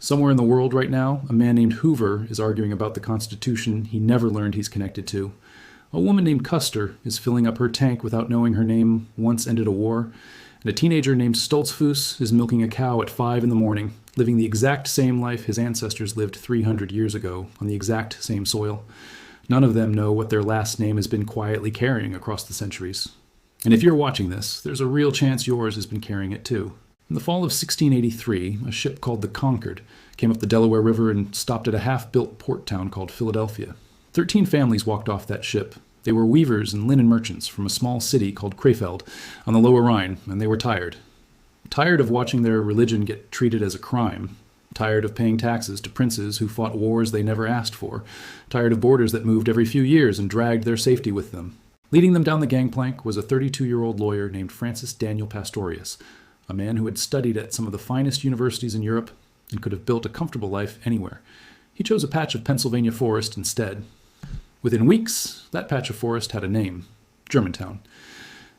Somewhere in the world right now, a man named Hoover is arguing about the Constitution he never learned he's connected to. A woman named Custer is filling up her tank without knowing her name once ended a war. And a teenager named Stoltzfus is milking a cow at 5 in the morning, living the exact same life his ancestors lived 300 years ago on the exact same soil. None of them know what their last name has been quietly carrying across the centuries. And if you're watching this, there's a real chance yours has been carrying it too. In the fall of 1683, a ship called the Concord came up the Delaware River and stopped at a half-built port town called Philadelphia. 13 families walked off that ship. They were weavers and linen merchants from a small city called Krefeld on the Lower Rhine, and they were tired. Tired of watching their religion get treated as a crime. Tired of paying taxes to princes who fought wars they never asked for. Tired of borders that moved every few years and dragged their safety with them. Leading them down the gangplank was a 32-year-old lawyer named Francis Daniel Pastorius, a man who had studied at some of the finest universities in Europe and could have built a comfortable life anywhere. He chose a patch of Pennsylvania forest instead. Within weeks, that patch of forest had a name: Germantown.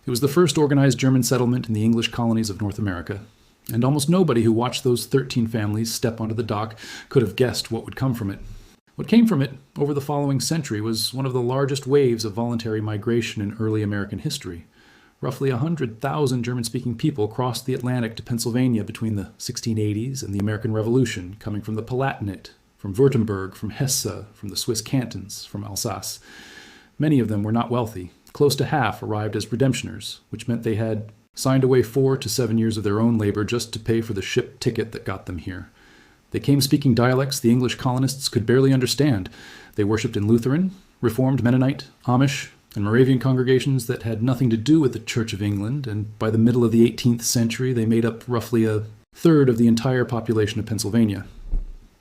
It was the first organized German settlement in the English colonies of North America, and almost nobody who watched those 13 families step onto the dock could have guessed what would come from it. What came from it over the following century was one of the largest waves of voluntary migration in early American history. Roughly 100,000 German-speaking people crossed the Atlantic to Pennsylvania between the 1680s and the American Revolution, coming from the Palatinate, from Württemberg, from Hesse, from the Swiss cantons, from Alsace. Many of them were not wealthy. Close to half arrived as redemptioners, which meant they had signed away 4 to 7 years of their own labor just to pay for the ship ticket that got them here. They came speaking dialects the English colonists could barely understand. They worshipped in Lutheran, Reformed Mennonite, Amish, and Moravian congregations that had nothing to do with the Church of England, and by the middle of the 18th century they made up roughly a third of the entire population of Pennsylvania.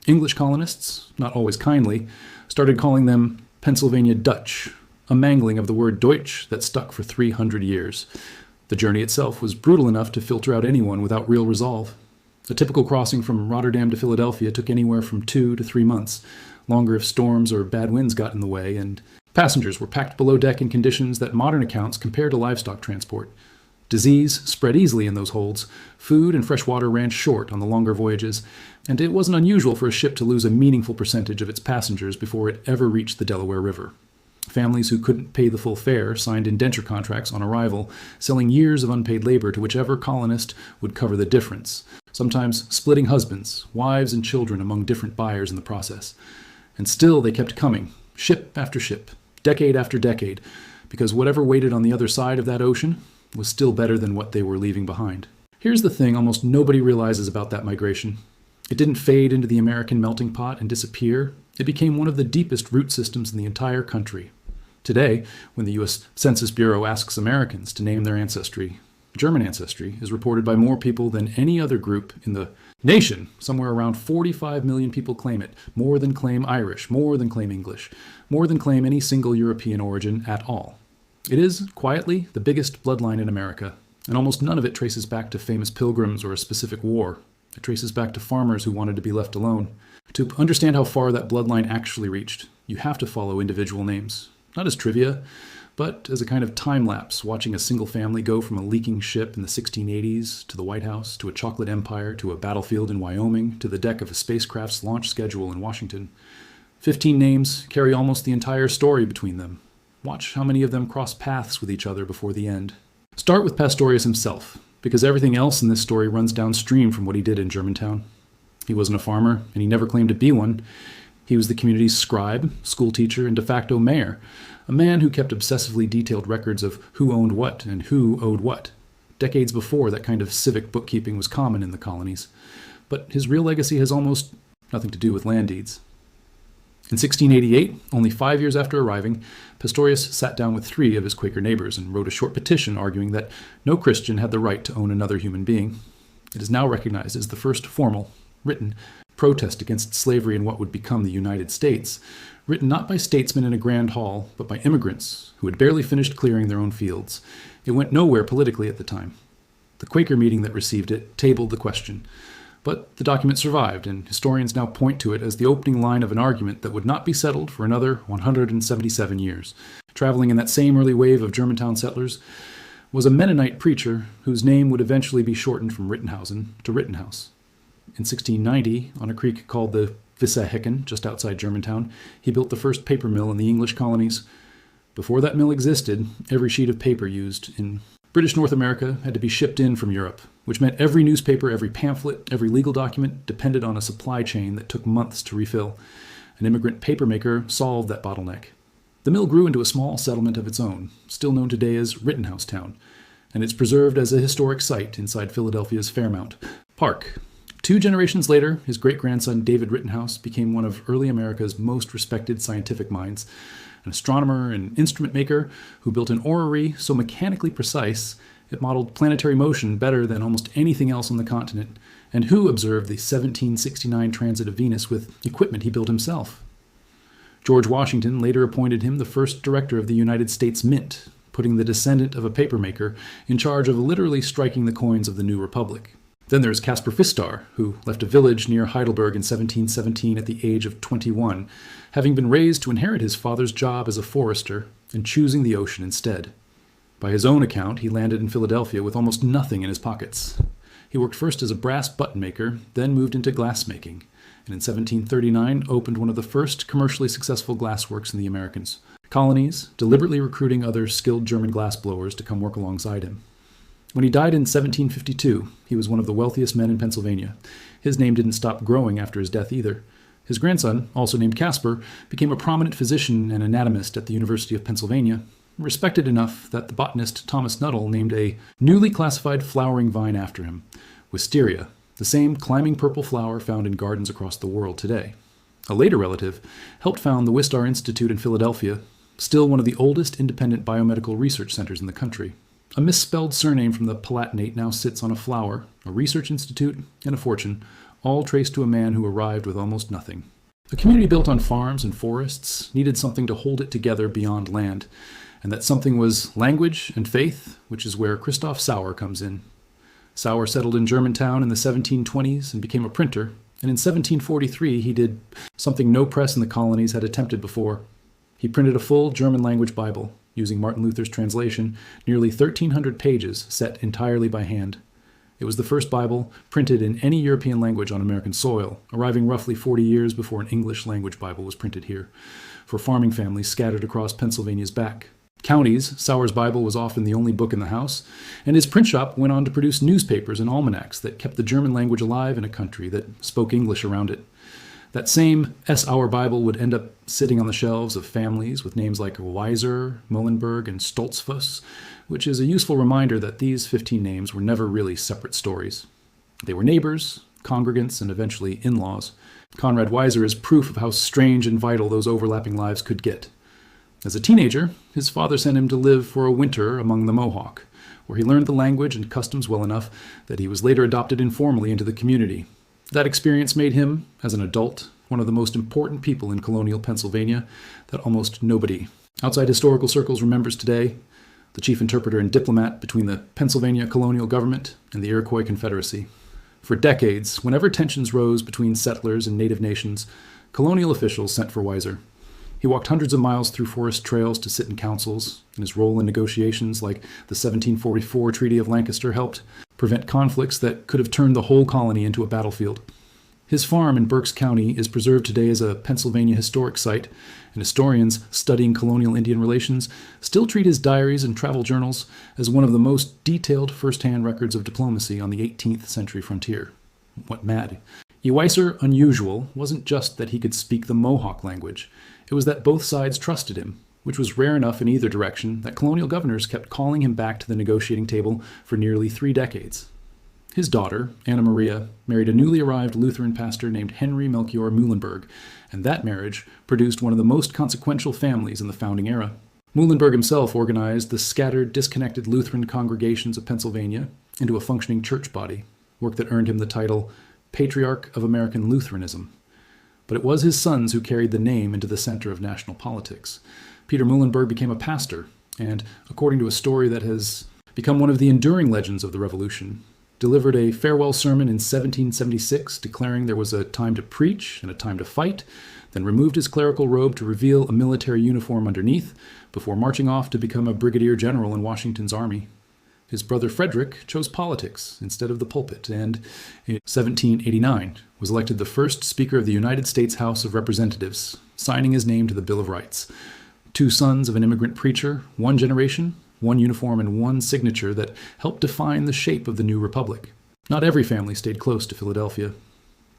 English colonists, not always kindly, started calling them Pennsylvania Dutch, a mangling of the word Deutsch that stuck for 300 years. The journey itself was brutal enough to filter out anyone without real resolve. A typical crossing from Rotterdam to Philadelphia took anywhere from 2 to 3 months, longer if storms or bad winds got in the way, and passengers were packed below deck in conditions that modern accounts compare to livestock transport. Disease spread easily in those holds, food and fresh water ran short on the longer voyages, and it wasn't unusual for a ship to lose a meaningful percentage of its passengers before it ever reached the Delaware River. Families who couldn't pay the full fare signed indenture contracts on arrival, selling years of unpaid labor to whichever colonist would cover the difference, sometimes splitting husbands, wives, and children among different buyers in the process. And still they kept coming, ship after ship, decade after decade, because whatever waited on the other side of that ocean was still better than what they were leaving behind. Here's the thing almost nobody realizes about that migration. It didn't fade into the American melting pot and disappear. It became one of the deepest root systems in the entire country. Today, when the U.S. Census Bureau asks Americans to name their ancestry, German ancestry is reported by more people than any other group in the nation. Somewhere around 45 million people claim it, more than claim Irish, more than claim English, more than claim any single European origin at all. It is, quietly, the biggest bloodline in America, and almost none of it traces back to famous pilgrims or a specific war. It traces back to farmers who wanted to be left alone. To understand how far that bloodline actually reached, you have to follow individual names. Not as trivia, but as a kind of time-lapse, watching a single family go from a leaking ship in the 1680s to the White House, to a chocolate empire, to a battlefield in Wyoming, to the deck of a spacecraft's launch schedule in Washington. 15 names carry almost the entire story between them. Watch how many of them cross paths with each other before the end. Start with Pastorius himself, because everything else in this story runs downstream from what he did in Germantown. He wasn't a farmer, and he never claimed to be one. He was the community's scribe, schoolteacher, and de facto mayor, a man who kept obsessively detailed records of who owned what and who owed what, decades before that kind of civic bookkeeping was common in the colonies. But his real legacy has almost nothing to do with land deeds. In 1688, only 5 years after arriving, Pastorius sat down with 3 of his Quaker neighbors and wrote a short petition arguing that no Christian had the right to own another human being. It is now recognized as the first formal, written, protest against slavery in what would become the United States, written not by statesmen in a grand hall, but by immigrants who had barely finished clearing their own fields. It went nowhere politically at the time. The Quaker meeting that received it tabled the question. But the document survived, and historians now point to it as the opening line of an argument that would not be settled for another 177 years. Traveling in that same early wave of Germantown settlers was a Mennonite preacher whose name would eventually be shortened from Rittenhausen to Rittenhouse. In 1690, on a creek called the Wissahicken, just outside Germantown, he built the first paper mill in the English colonies. Before that mill existed, every sheet of paper used in British North America had to be shipped in from Europe, which meant every newspaper, every pamphlet, every legal document depended on a supply chain that took months to refill. An immigrant papermaker solved that bottleneck. The mill grew into a small settlement of its own, still known today as Rittenhouse Town, and it's preserved as a historic site inside Philadelphia's Fairmount Park. 2 generations later, his great-grandson David Rittenhouse became one of early America's most respected scientific minds, an astronomer and instrument maker who built an orrery so mechanically precise it modeled planetary motion better than almost anything else on the continent, and who observed the 1769 transit of Venus with equipment he built himself. George Washington later appointed him the first director of the United States Mint, putting the descendant of a papermaker in charge of literally striking the coins of the new republic. Then there's Caspar Wistar, who left a village near Heidelberg in 1717 at the age of 21, having been raised to inherit his father's job as a forester and choosing the ocean instead. By his own account, he landed in Philadelphia with almost nothing in his pockets. He worked first as a brass button maker, then moved into glassmaking, and in 1739 opened one of the first commercially successful glassworks in the Americas colonies, deliberately recruiting other skilled German glassblowers to come work alongside him. When he died in 1752, he was one of the wealthiest men in Pennsylvania. His name didn't stop growing after his death either. His grandson, also named Caspar, became a prominent physician and anatomist at the University of Pennsylvania, respected enough that the botanist Thomas Nuttall named a newly classified flowering vine after him, wisteria, the same climbing purple flower found in gardens across the world today. A later relative helped found the Wistar Institute in Philadelphia, still one of the oldest independent biomedical research centers in the country. A misspelled surname from the Palatinate now sits on a flower, a research institute, and a fortune, all traced to a man who arrived with almost nothing. A community built on farms and forests needed something to hold it together beyond land, and that something was language and faith, which is where Christoph Sauer comes in. Sauer settled in Germantown in the 1720s and became a printer, and in 1743 he did something no press in the colonies had attempted before. He printed a full German-language Bible, using Martin Luther's translation, nearly 1,300 pages set entirely by hand. It was the first Bible printed in any European language on American soil, arriving roughly 40 years before an English-language Bible was printed here, for farming families scattered across Pennsylvania's back counties. Sauer's Bible was often the only book in the house, and his print shop went on to produce newspapers and almanacs that kept the German language alive in a country that spoke English around it. That same S. Auer Bible would end up sitting on the shelves of families with names like Weiser, Muhlenberg, and Stoltzfus, which is a useful reminder that these 15 names were never really separate stories. They were neighbors, congregants, and eventually in-laws. Conrad Weiser is proof of how strange and vital those overlapping lives could get. As a teenager, his father sent him to live for a winter among the Mohawk, where he learned the language and customs well enough that he was later adopted informally into the community. That experience made him, as an adult, one of the most important people in colonial Pennsylvania that almost nobody outside historical circles remembers today, the chief interpreter and diplomat between the Pennsylvania colonial government and the Iroquois Confederacy. For decades, whenever tensions rose between settlers and native nations, colonial officials sent for Weiser. He walked hundreds of miles through forest trails to sit in councils, and his role in negotiations like the 1744 Treaty of Lancaster helped prevent conflicts that could have turned the whole colony into a battlefield. His farm in Berks County is preserved today as a Pennsylvania historic site, and historians studying colonial Indian relations still treat his diaries and travel journals as one of the most detailed first-hand records of diplomacy on the 18th century frontier. What mad. Weiser unusual wasn't just that he could speak the Mohawk language. It was that both sides trusted him, which was rare enough in either direction that colonial governors kept calling him back to the negotiating table for nearly 3 decades. His daughter, Anna Maria, married a newly arrived Lutheran pastor named Henry Melchior Muhlenberg, and that marriage produced one of the most consequential families in the founding era. Muhlenberg himself organized the scattered, disconnected Lutheran congregations of Pennsylvania into a functioning church body, work that earned him the title Patriarch of American Lutheranism. But it was his sons who carried the name into the center of national politics. Peter Muhlenberg became a pastor, and, according to a story that has become one of the enduring legends of the Revolution, delivered a farewell sermon in 1776 declaring there was a time to preach and a time to fight, then removed his clerical robe to reveal a military uniform underneath before marching off to become a brigadier general in Washington's army. His brother Frederick chose politics instead of the pulpit, and in 1789 was elected the first Speaker of the United States House of Representatives, signing his name to the Bill of Rights. 2 sons of an immigrant preacher, 1 generation, 1 uniform, and 1 signature that helped define the shape of the new republic. Not every family stayed close to Philadelphia.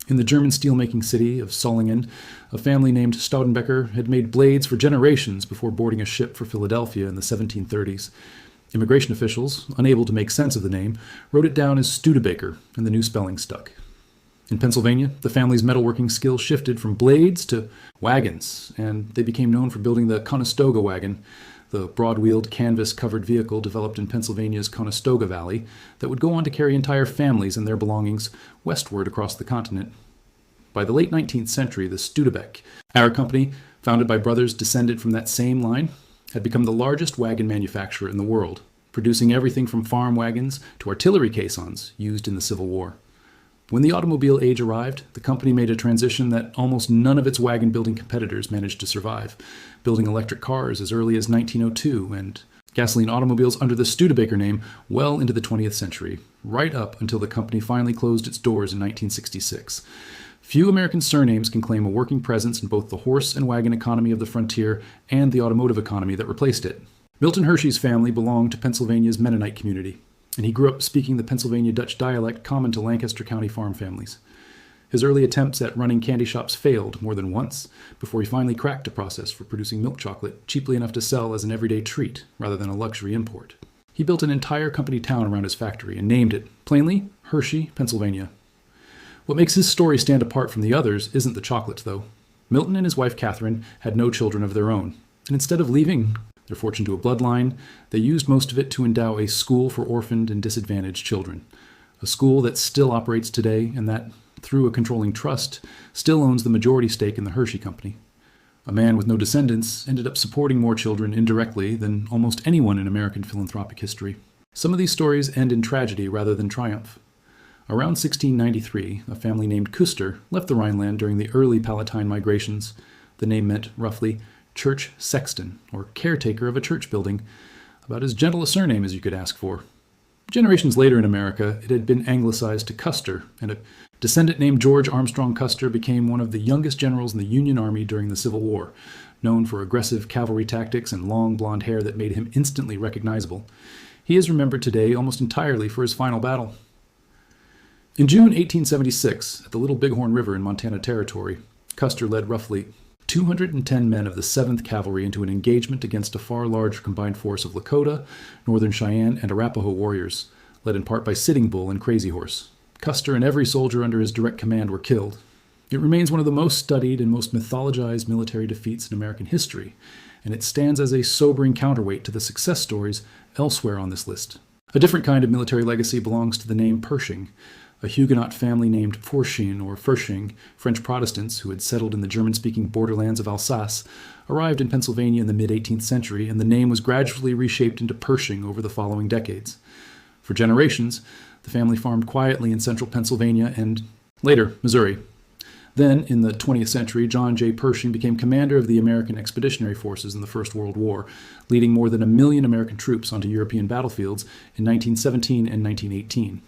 In the German steelmaking city of Solingen, a family named Staudenbecker had made blades for generations before boarding a ship for Philadelphia in the 1730s. Immigration officials, unable to make sense of the name, wrote it down as Studebaker, and the new spelling stuck. In Pennsylvania, the family's metalworking skills shifted from blades to wagons, and they became known for building the Conestoga wagon, the broad-wheeled, canvas-covered vehicle developed in Pennsylvania's Conestoga Valley that would go on to carry entire families and their belongings westward across the continent. By the late 19th century, the Studebaker company, founded by brothers descended from that same line, had become the largest wagon manufacturer in the world, producing everything from farm wagons to artillery caissons used in the Civil War. When the automobile age arrived, the company made a transition that almost none of its wagon-building competitors managed to survive, building electric cars as early as 1902 and gasoline automobiles under the Studebaker name well into the 20th century, right up until the company finally closed its doors in 1966. Few American surnames can claim a working presence in both the horse and wagon economy of the frontier and the automotive economy that replaced it. Milton Hershey's family belonged to Pennsylvania's Mennonite community, and he grew up speaking the Pennsylvania Dutch dialect common to Lancaster County farm families. His early attempts at running candy shops failed more than once before he finally cracked a process for producing milk chocolate cheaply enough to sell as an everyday treat rather than a luxury import. He built an entire company town around his factory and named it, plainly, Hershey, Pennsylvania. What makes his story stand apart from the others isn't the chocolate, though. Milton and his wife Catherine had no children of their own, and instead of leaving their fortune to a bloodline, they used most of it to endow a school for orphaned and disadvantaged children, a school that still operates today and that, through a controlling trust, still owns the majority stake in the Hershey Company. A man with no descendants ended up supporting more children indirectly than almost anyone in American philanthropic history. Some of these stories end in tragedy rather than triumph. Around 1693, a family named Custer left the Rhineland during the early Palatine migrations. The name meant, roughly, church sexton, or caretaker of a church building, about as gentle a surname as you could ask for. Generations later in America, it had been anglicized to Custer, and a descendant named George Armstrong Custer became one of the youngest generals in the Union Army during the Civil War, known for aggressive cavalry tactics and long blonde hair that made him instantly recognizable. He is remembered today almost entirely for his final battle. In June 1876, at the Little Bighorn River in Montana Territory, Custer led roughly 210 men of the 7th Cavalry into an engagement against a far larger combined force of Lakota, Northern Cheyenne, and Arapaho warriors, led in part by Sitting Bull and Crazy Horse. Custer and every soldier under his direct command were killed. It remains one of the most studied and most mythologized military defeats in American history, and it stands as a sobering counterweight to the success stories elsewhere on this list. A different kind of military legacy belongs to the name Pershing, a Huguenot family named Forschin or Fersching, French Protestants who had settled in the German-speaking borderlands of Alsace, arrived in Pennsylvania in the mid-18th century, and the name was gradually reshaped into Pershing over the following decades. For generations, the family farmed quietly in central Pennsylvania and, later, Missouri. Then, in the 20th century, John J. Pershing became commander of the American Expeditionary Forces in the First World War, leading more than 1 million American troops onto European battlefields in 1917 and 1918.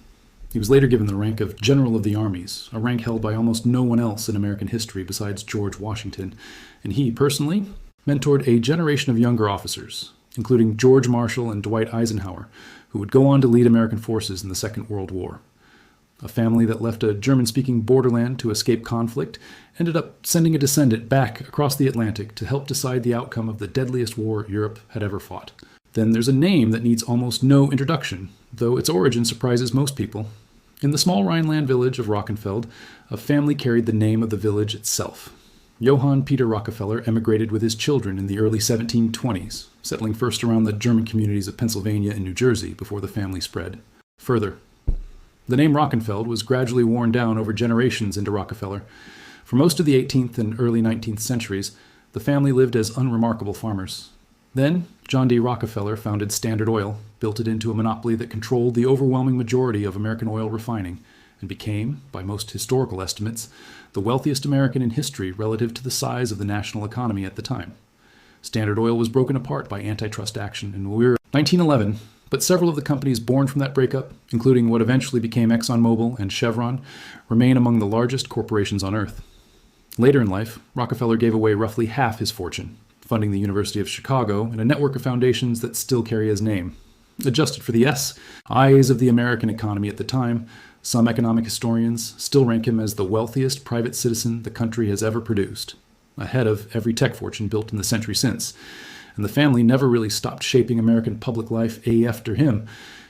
He was later given the rank of General of the Armies, a rank held by almost no one else in American history besides George Washington, and he, personally, mentored a generation of younger officers, including George Marshall and Dwight Eisenhower, who would go on to lead American forces in the Second World War. A family that left a German-speaking borderland to escape conflict ended up sending a descendant back across the Atlantic to help decide the outcome of the deadliest war Europe had ever fought. Then there's a name that needs almost no introduction, though its origin surprises most people. In the small Rhineland village of Rockenfeld, a family carried the name of the village itself. Johann Peter Rockefeller emigrated with his children in the early 1720s, settling first around the German communities of Pennsylvania and New Jersey before the family spread. Further, the name Rockenfeld was gradually worn down over generations into Rockefeller. For most of the 18th and early 19th centuries, the family lived as unremarkable farmers. Then, John D. Rockefeller founded Standard Oil, built it into a monopoly that controlled the overwhelming majority of American oil refining, and became, by most historical estimates, the wealthiest American in history relative to the size of the national economy at the time. Standard Oil was broken apart by antitrust action, and 1911, But several of the companies born from that breakup, including what eventually became ExxonMobil and Chevron, remain among the largest corporations on Earth. Later in life, Rockefeller gave away roughly half his fortune, funding the University of Chicago and a network of foundations that still carry his name. Adjusted for the eyes of the American economy at the time, some economic historians still rank him as the wealthiest private citizen the country has ever produced, ahead of every tech fortune built in the century since. And the family never really stopped shaping American public life after him.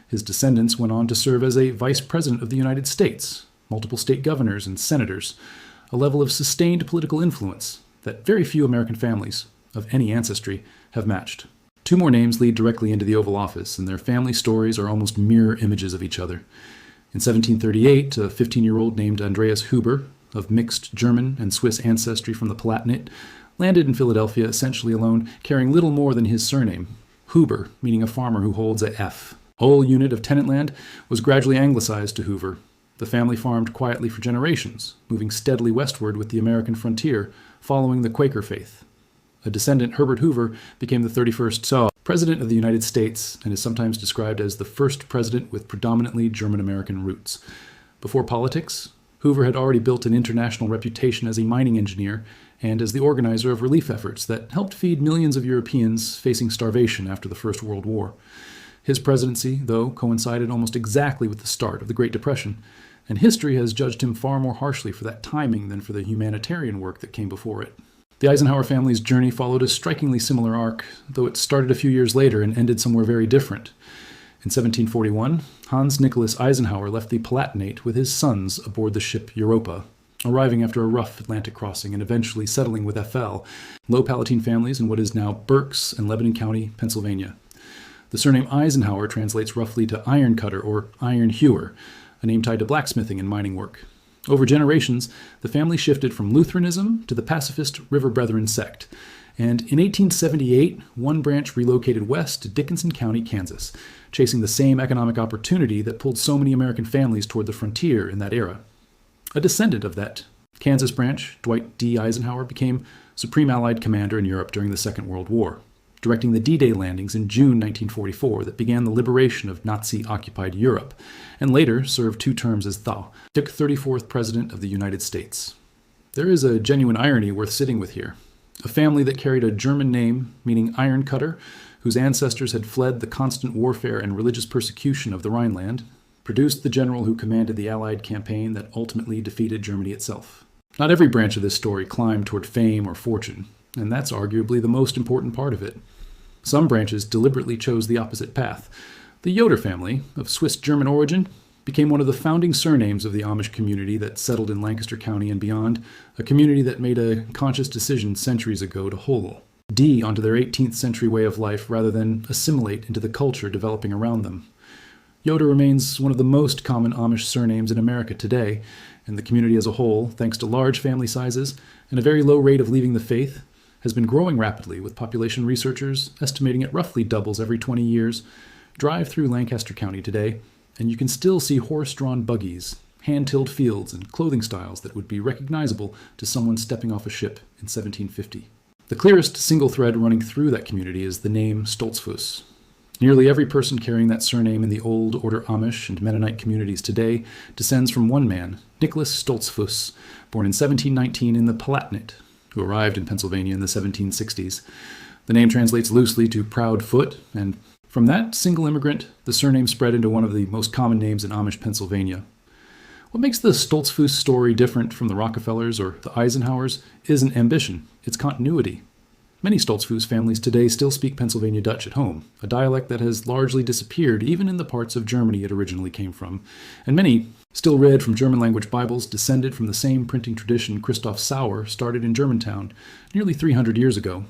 His descendants went on to serve as a vice president of the United States, multiple state governors and senators, a level of sustained political influence that very few American families of any ancestry have matched. Two more names lead directly into the Oval Office, and their family stories are almost mirror images of each other. In 1738, a 15-year-old named Andreas Huber, of mixed German and Swiss ancestry from the Palatinate, landed in Philadelphia essentially alone, carrying little more than his surname, Huber, meaning a farmer who holds a F. Whole unit of tenant land was gradually anglicized to Hoover. The family farmed quietly for generations, moving steadily westward with the American frontier, following the Quaker faith. A descendant, Herbert Hoover, became the 31st President of the United States and is sometimes described as the first president with predominantly German-American roots. Before politics, Hoover had already built an international reputation as a mining engineer and as the organizer of relief efforts that helped feed millions of Europeans facing starvation after the First World War. His presidency, though, coincided almost exactly with the start of the Great Depression, and history has judged him far more harshly for that timing than for the humanitarian work that came before it. The Eisenhower family's journey followed a strikingly similar arc, though it started a few years later and ended somewhere very different. In 1741, Hans Nicholas Eisenhower left the Palatinate with his sons aboard the ship Europa, arriving after a rough Atlantic crossing and eventually settling with FL, Low Palatine families in what is now Berks and Lebanon County, Pennsylvania. The surname Eisenhower translates roughly to iron cutter or iron hewer, a name tied to blacksmithing and mining work. Over generations, the family shifted from Lutheranism to the pacifist River Brethren sect, and in 1878, one branch relocated west to Dickinson County, Kansas, chasing the same economic opportunity that pulled so many American families toward the frontier in that era. A descendant of that Kansas branch, Dwight D. Eisenhower, became Supreme Allied Commander in Europe during the Second World War, directing the D-Day landings in June 1944 that began the liberation of Nazi-occupied Europe, and later served 2 terms as the 34th President of the United States. There is a genuine irony worth sitting with here. A family that carried a German name, meaning iron cutter, whose ancestors had fled the constant warfare and religious persecution of the Rhineland, produced the general who commanded the Allied campaign that ultimately defeated Germany itself. Not every branch of this story climbed toward fame or fortune, and that's arguably the most important part of it. Some branches deliberately chose the opposite path. The Yoder family, of Swiss-German origin, became one of the founding surnames of the Amish community that settled in Lancaster County and beyond, a community that made a conscious decision centuries ago to hold D onto their 18th century way of life rather than assimilate into the culture developing around them. Yoder remains one of the most common Amish surnames in America today, and the community as a whole, thanks to large family sizes and a very low rate of leaving the faith, has been growing rapidly, with population researchers estimating it roughly doubles every 20 years. Drive through Lancaster County today, and you can still see horse-drawn buggies, hand-tilled fields, and clothing styles that would be recognizable to someone stepping off a ship in 1750. The clearest single thread running through that community is the name Stoltzfus. Nearly every person carrying that surname in the Old Order Amish and Mennonite communities today descends from one man, Nicholas Stoltzfus, born in 1719 in the Palatinate, who arrived in Pennsylvania in the 1760s. The name translates loosely to proud foot, and from that single immigrant, the surname spread into one of the most common names in Amish Pennsylvania. What makes the Stoltzfus story different from the Rockefellers or the Eisenhowers isn't ambition, it's continuity. Many Stoltzfus families today still speak Pennsylvania Dutch at home, a dialect that has largely disappeared even in the parts of Germany it originally came from, and many still read from German-language Bibles descended from the same printing tradition Christoph Sauer started in Germantown nearly 300 years ago.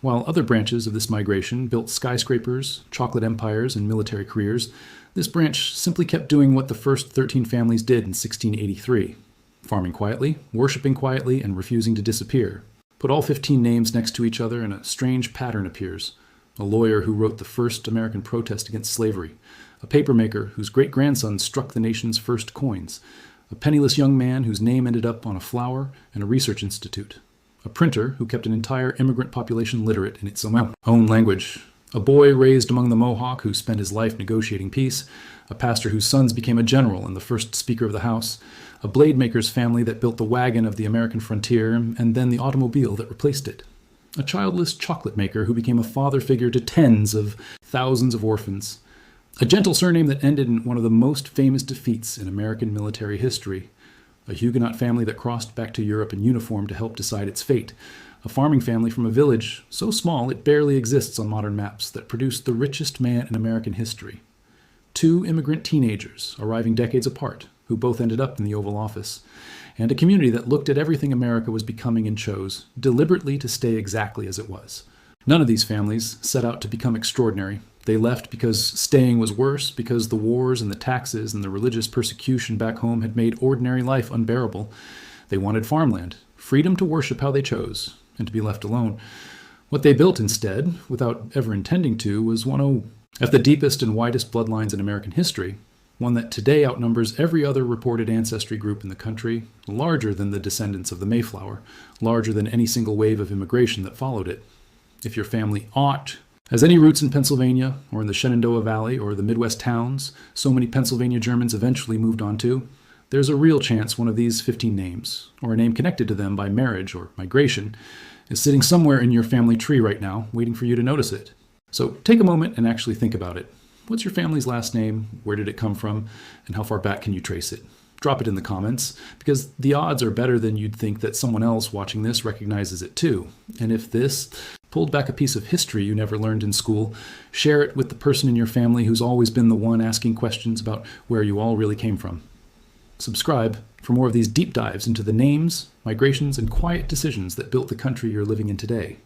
While other branches of this migration built skyscrapers, chocolate empires, and military careers, this branch simply kept doing what the first 13 families did in 1683, farming quietly, worshiping quietly, and refusing to disappear. Put all 15 names next to each other and a strange pattern appears. A lawyer who wrote the first American protest against slavery, a papermaker whose great-grandson struck the nation's first coins, a penniless young man whose name ended up on a flower and a research institute, a printer who kept an entire immigrant population literate in its own language, A boy raised among the Mohawk who spent his life negotiating peace, a pastor whose sons became a general and the first Speaker of the House, a blade maker's family that built the wagon of the American frontier and then the automobile that replaced it, a childless chocolate maker who became a father figure to tens of thousands of orphans, a gentle surname that ended in one of the most famous defeats in American military history, a Huguenot family that crossed back to Europe in uniform to help decide its fate, a farming family from a village so small it barely exists on modern maps that produced the richest man in American history. Two immigrant teenagers arriving decades apart who both ended up in the Oval Office, and a community that looked at everything America was becoming and chose deliberately to stay exactly as it was. None of these families set out to become extraordinary. They left because staying was worse, because the wars and the taxes and the religious persecution back home had made ordinary life unbearable. They wanted farmland, freedom to worship how they chose, and to be left alone. What they built instead, without ever intending to, was one of the deepest and widest bloodlines in American history, one that today outnumbers every other reported ancestry group in the country, larger than the descendants of the Mayflower, larger than any single wave of immigration that followed it. If your family has any roots in Pennsylvania, or in the Shenandoah Valley, or the Midwest towns so many Pennsylvania Germans eventually moved on to, there's a real chance one of these 15 names, or a name connected to them by marriage or migration, is sitting somewhere in your family tree right now, waiting for you to notice it. So take a moment and actually think about it. What's your family's last name? Where did it come from? And how far back can you trace it? Drop it in the comments, because the odds are better than you'd think that someone else watching this recognizes it too. And if this pulled back a piece of history you never learned in school, share it with the person in your family who's always been the one asking questions about where you all really came from. Subscribe for more of these deep dives into the names, migrations, and quiet decisions that built the country you're living in today.